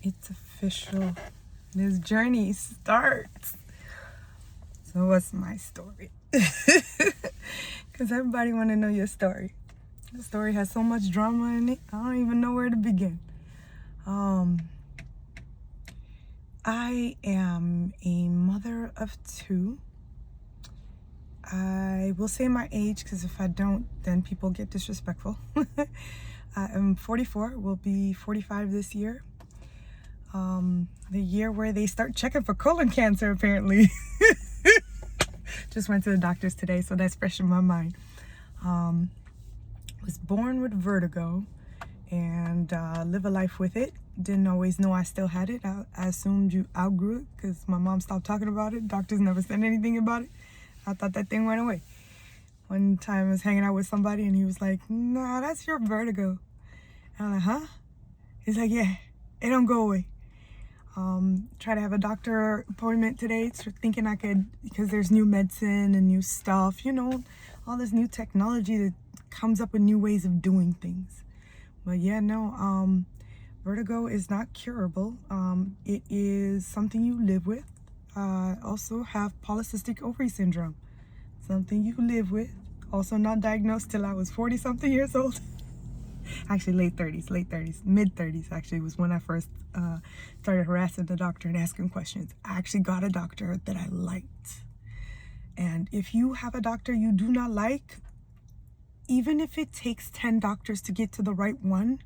It's official. This journey starts. So what's my story? Because everybody want to know your story. The story has so much drama in it, I don't even know where to begin. I am a mother of two. I will say my age because if I don't, then people get disrespectful. I am 44, will be 45 this year. The year where they start checking for colon cancer, apparently. Just went to the doctors today, so that's fresh in my mind. Was born with vertigo and live a life with it. Didn't always know I still had it. I assumed you outgrew it because my mom stopped talking about it. Doctors never said anything about it. I thought that thing went away. One time I was hanging out with somebody and he was like, "Nah, that's your vertigo." And I'm like, "Huh?" He's like, "Yeah, it don't go away." Try to have a doctor appointment today, thinking I could, because there's new medicine and new stuff, all this new technology that comes up with new ways of doing things. But yeah, no, vertigo is not curable. It is something you live with. Also have polycystic ovary syndrome, something you live with. Also not diagnosed till I was 40 something years old. Actually late 30s, mid 30s actually was when I first started harassing the doctor and asking questions. I actually got a doctor that I liked. And if you have a doctor you do not like, even if it takes 10 doctors to get to the right one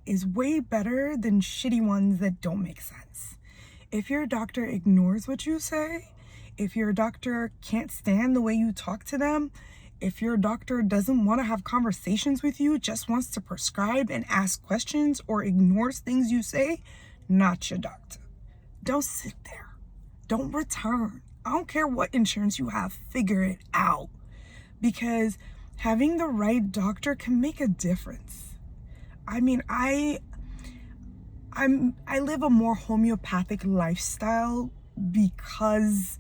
is way better than shitty ones that don't make sense. If your doctor ignores what you say, if your doctor can't stand the way you talk to them, if your doctor doesn't want to have conversations with you, just wants to prescribe and ask questions or ignores things you say, not your doctor. Don't sit there. Don't return. I don't care what insurance you have, figure it out. Because having the right doctor can make a difference. I mean, I live a more homeopathic lifestyle because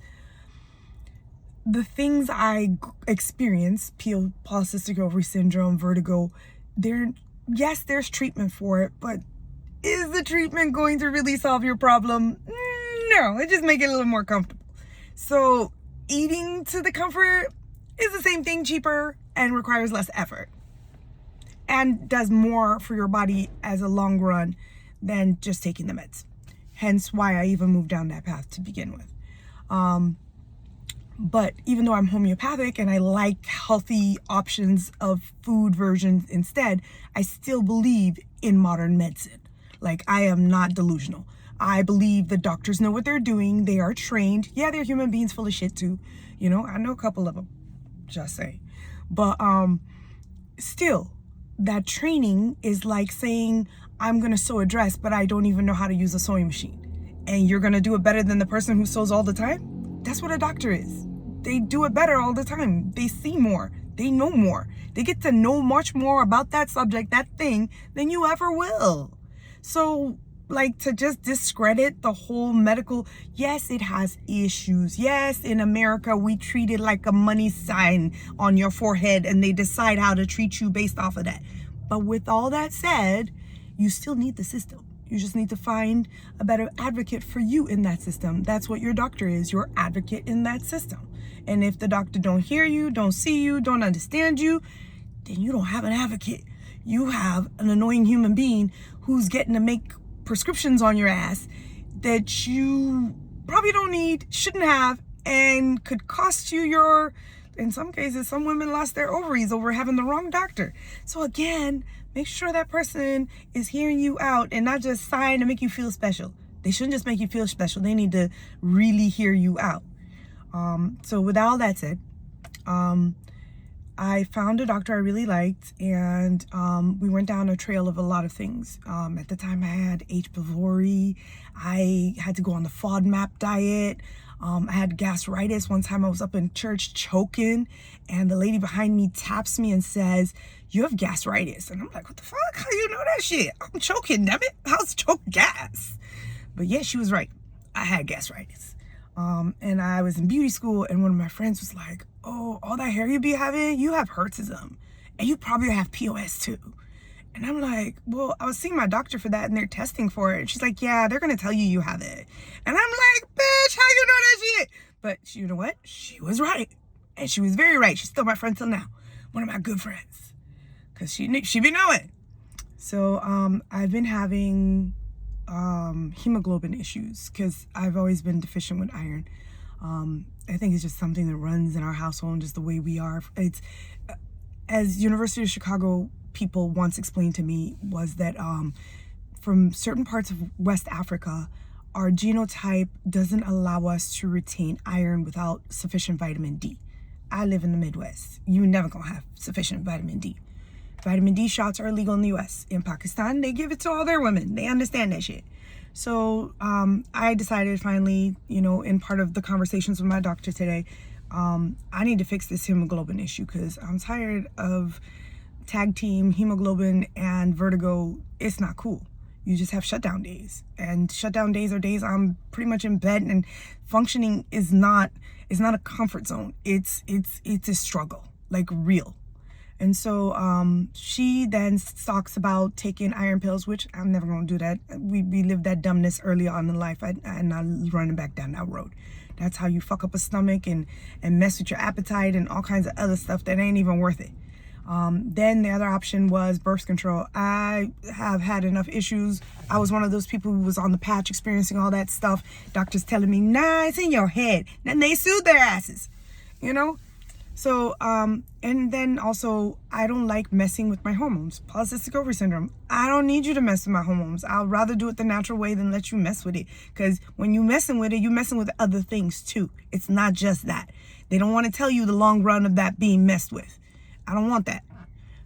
the things I experience, polycystic ovary syndrome, vertigo, yes, there's treatment for it, but is the treatment going to really solve your problem? No, it just makes it a little more comfortable. So eating to the comfort is the same thing, cheaper, and requires less effort. And does more for your body as a long run than just taking the meds. Hence why I even moved down that path to begin with. But even though I'm homeopathic and I like healthy options of food versions instead, I still believe in modern medicine. Like, I am not delusional. I believe the doctors know what they're doing. They are trained. Yeah, they're human beings full of shit too. I know a couple of them, just say. But still, that training is like saying, I'm going to sew a dress, but I don't even know how to use a sewing machine. And you're going to do it better than the person who sews all the time? That's what a doctor is. They do it better all the time. They see more. They know more. They get to know much more about that subject, that thing, than you ever will. So, to just discredit the whole medical, yes, it has issues. Yes, in America, we treat it like a money sign on your forehead and they decide how to treat you based off of that. But with all that said, you still need the system. You just need to find a better advocate for you in that system. That's what your doctor is, your advocate in that system. And if the doctor don't hear you, don't see you, don't understand you, then you don't have an advocate. You have an annoying human being who's getting to make prescriptions on your ass that you probably don't need, shouldn't have, and could cost you in some cases, some women lost their ovaries over having the wrong doctor. So again, make sure that person is hearing you out and not just sign to make you feel special. They shouldn't just make you feel special. They need to really hear you out. So with all that said, I found a doctor I really liked, and we went down a trail of a lot of things. At the time I had H. pylori. I had to go on the FODMAP diet. I had gastritis. One time I was up in church choking, and the lady behind me taps me and says, "You have gastritis." And I'm like, "What the fuck? How do you know that shit? I'm choking, damn it. How's choke gas?" But yeah, she was right. I had gastritis. And I was in beauty school, and one of my friends was like, "Oh, all that hair you be having, you have hirsutism, and you probably have POS too." And I'm like, well, I was seeing my doctor for that and they're testing for it. And she's like, yeah, they're going to tell you have it. And I'm like, bitch, how you know that shit? But you know what? She was right. And she was very right. She's still my friend till now. One of my good friends. Because she be knowing. So I've been having hemoglobin issues because I've always been deficient with iron. I think it's just something that runs in our household and just the way we are. It's as University of Chicago people once explained to me was that from certain parts of West Africa, our genotype doesn't allow us to retain iron without sufficient vitamin D. I live in the Midwest. You never gonna have sufficient vitamin D. Vitamin D shots are illegal in the US. In Pakistan, they give it to all their women. They understand that shit. So I decided finally, you know, in part of the conversations with my doctor today, I need to fix this hemoglobin issue because I'm tired of tag team, hemoglobin, and vertigo. It's not cool. You just have shutdown days, and shutdown days are days I'm pretty much in bed, and functioning is not a comfort zone. It's a struggle, like real. And so she then talks about taking iron pills, which I'm never gonna do that. We lived that dumbness early on in life, and not running back down that road. That's how you fuck up a stomach and mess with your appetite and all kinds of other stuff that ain't even worth it. Then the other option was birth control. I have had enough issues. I was one of those people who was on the patch experiencing all that stuff. Doctors telling me, nah, it's in your head. Then they sued their asses, you know? So, and then also, I don't like messing with my hormones. Polycystic ovary syndrome. I don't need you to mess with my hormones. I'll rather do it the natural way than let you mess with it. Because when you're messing with it, you're messing with other things too. It's not just that. They don't want to tell you the long run of that being messed with. I don't want that.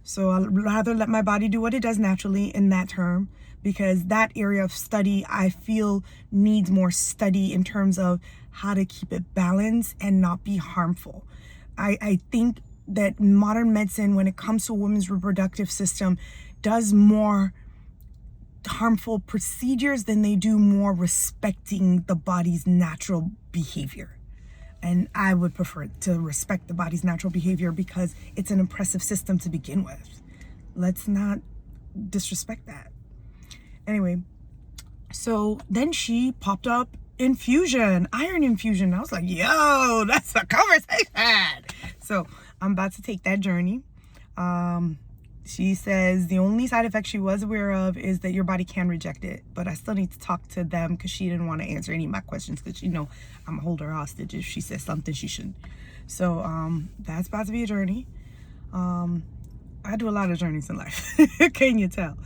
So I'd rather let my body do what it does naturally in that term, because that area of study I feel needs more study in terms of how to keep it balanced and not be harmful. I think that modern medicine, when it comes to a women's reproductive system, does more harmful procedures than they do more respecting the body's natural behavior. And I would prefer to respect the body's natural behavior because it's an impressive system to begin with. Let's not disrespect that. Anyway, so then she popped up infusion, iron infusion. I was like, yo, that's a conversation. So I'm about to take that journey. She says the only side effect she was aware of is that your body can reject it, but I still need to talk to them because she didn't want to answer any of my questions because she know I'm gonna hold her hostage if she says something she shouldn't. So that's about to be a journey. I do a lot of journeys in life. Can you tell?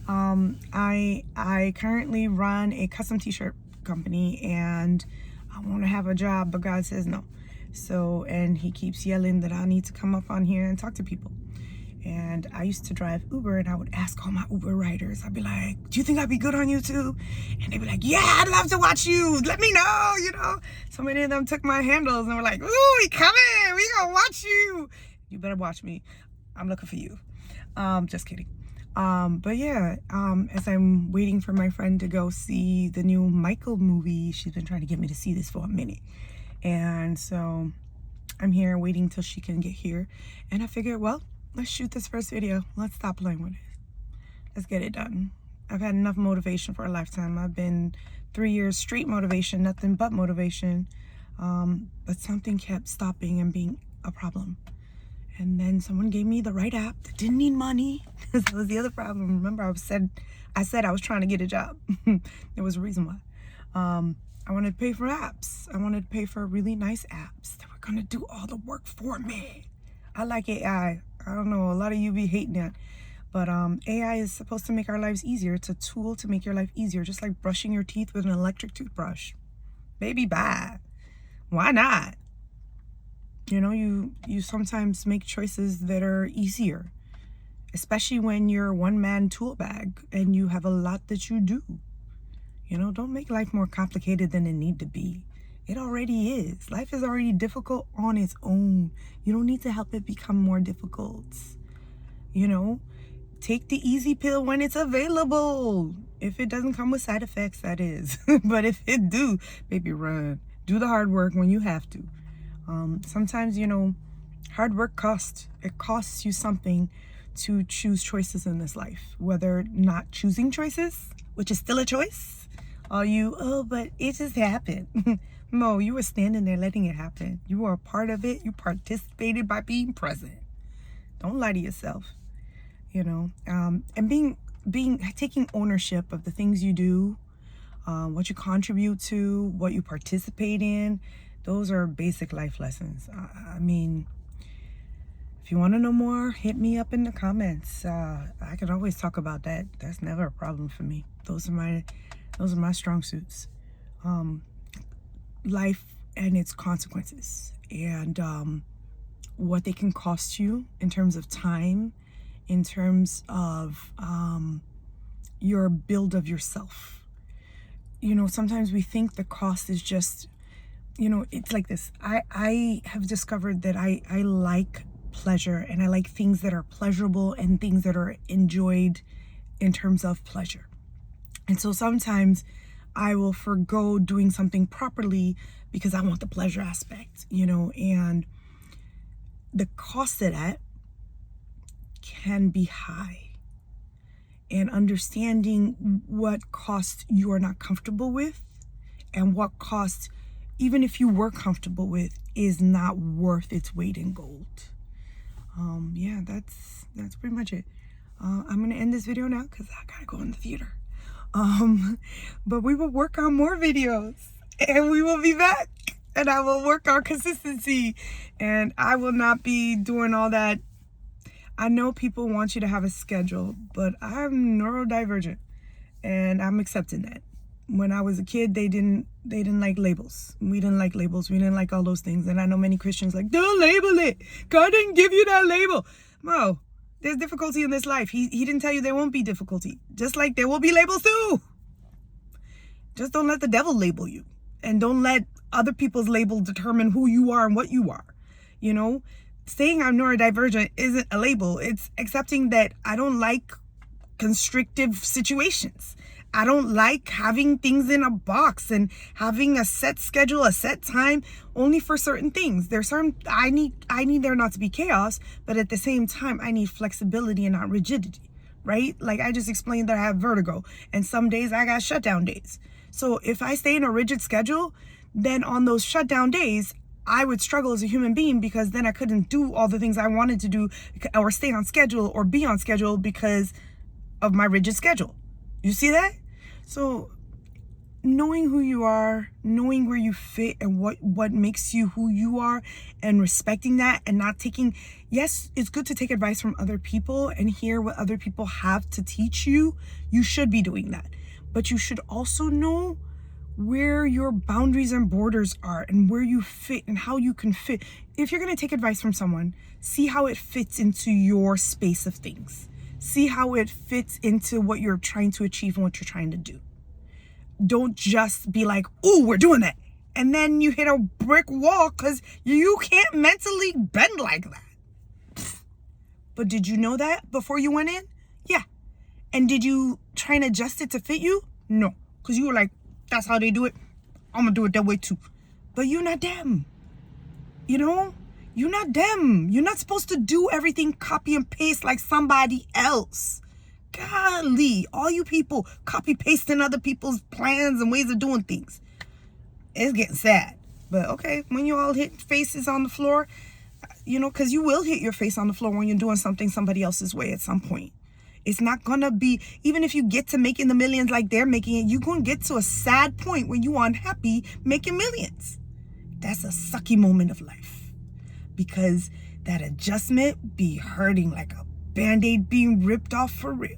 I currently run a custom t-shirt company and I want to have a job, but God says no. So, and he keeps yelling that I need to come up on here and talk to people. And I used to drive Uber and I would ask all my Uber riders, I'd be like, do you think I'd be good on YouTube? And they'd be like, yeah, I'd love to watch you. Let me know, you know. So many of them took my handles and were like, ooh, we coming. We gonna watch you. You better watch me. I'm looking for you. Just kidding. But yeah, as I'm waiting for my friend to go see the new Michael movie, she's been trying to get me to see this for a minute. And so I'm here waiting till she can get here. And I figured, well, let's shoot this first video. Let's stop playing with it. Let's get it done. I've had enough motivation for a lifetime. I've been 3 years straight motivation, nothing but motivation. But something kept stopping and being a problem. And then someone gave me the right app that didn't need money. That was the other problem. Remember, I said I was trying to get a job. There was a reason why. I wanted to pay for apps. I wanted to pay for really nice apps that were gonna do all the work for me. I like AI. I don't know, a lot of you be hating it. But AI is supposed to make our lives easier. It's a tool to make your life easier, just like brushing your teeth with an electric toothbrush. Baby, bye. Why not? You know, you sometimes make choices that are easier, especially when you're a one-man tool bag and you have a lot that you do. You know, don't make life more complicated than it need to be. It already is. Life is already difficult on its own. You don't need to help it become more difficult. You know, take the easy pill when it's available. If it doesn't come with side effects, that is. But if it do, baby, run. Do the hard work when you have to. Sometimes, you know, hard work costs. It costs you something to choose choices in this life, whether not choosing choices, which is still a choice. But it just happened. No, you were standing there letting it happen. You were a part of it. You participated by being present. Don't lie to yourself, and taking ownership of the things you do, what you contribute to, what you participate in. Those are basic life lessons. I mean, if you want to know more, hit me up in the comments. I can always talk about that. That's never a problem for me. Those are my strong suits. Life and its consequences, and what they can cost you in terms of time, in terms of your build of yourself. Sometimes we think the cost is just, it's like this. I have discovered that I like pleasure, and I like things that are pleasurable and things that are enjoyed in terms of pleasure. And so sometimes I will forgo doing something properly because I want the pleasure aspect, and the cost of that can be high. And understanding what cost you are not comfortable with, and what cost, even if you were comfortable with, is not worth its weight in gold. That's pretty much it. I'm gonna end this video now because I gotta go in the theater. But we will work on more videos, and we will be back, and I will work on consistency, and I will not be doing all that. I know people want you to have a schedule, but I'm neurodivergent, and I'm accepting that. When I was a kid, they didn't like labels. We didn't like labels. We didn't like all those things. And I know many Christians like, don't label it. God didn't give you that label. No, there's difficulty in this life. He didn't tell you there won't be difficulty. Just like there will be labels too. Just don't let the devil label you. And don't let other people's label determine who you are and what you are. Saying I'm neurodivergent isn't a label. It's accepting that I don't like constrictive situations. I don't like having things in a box and having a set schedule, a set time, only for certain things. There's certain, I need there not to be chaos, but at the same time, I need flexibility and not rigidity, right? Like I just explained that I have vertigo, and some days I got shutdown days. So if I stay in a rigid schedule, then on those shutdown days, I would struggle as a human being, because then I couldn't do all the things I wanted to do or stay on schedule or be on schedule because of my rigid schedule. You see that? So knowing who you are, knowing where you fit and what makes you who you are, and respecting that, and not taking, yes, it's good to take advice from other people and hear what other people have to teach you. You should be doing that. But you should also know where your boundaries and borders are, and where you fit and how you can fit. If you're going to take advice from someone, see how it fits into your space of things. See how it fits into what you're trying to achieve and what you're trying to do. Don't just be like, "Ooh, we're doing that," and then you hit a brick wall because you can't mentally bend like that. But did you know that before you went in? Yeah. And did you try and adjust it to fit you? No. Because you were like, that's how they do it. I'm going to do it that way too. But you're not them. You're not them. You're not supposed to do everything copy and paste like somebody else. Golly, all you people copy pasting other people's plans and ways of doing things. It's getting sad. But okay, when you all hit faces on the floor, because you will hit your face on the floor when you're doing something somebody else's way at some point. It's not gonna be, even if you get to making the millions like they're making it, you're gonna get to a sad point where you're unhappy making millions. That's a sucky moment of life. Because that adjustment be hurting like a Band-Aid being ripped off for real.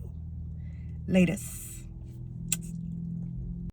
Latest.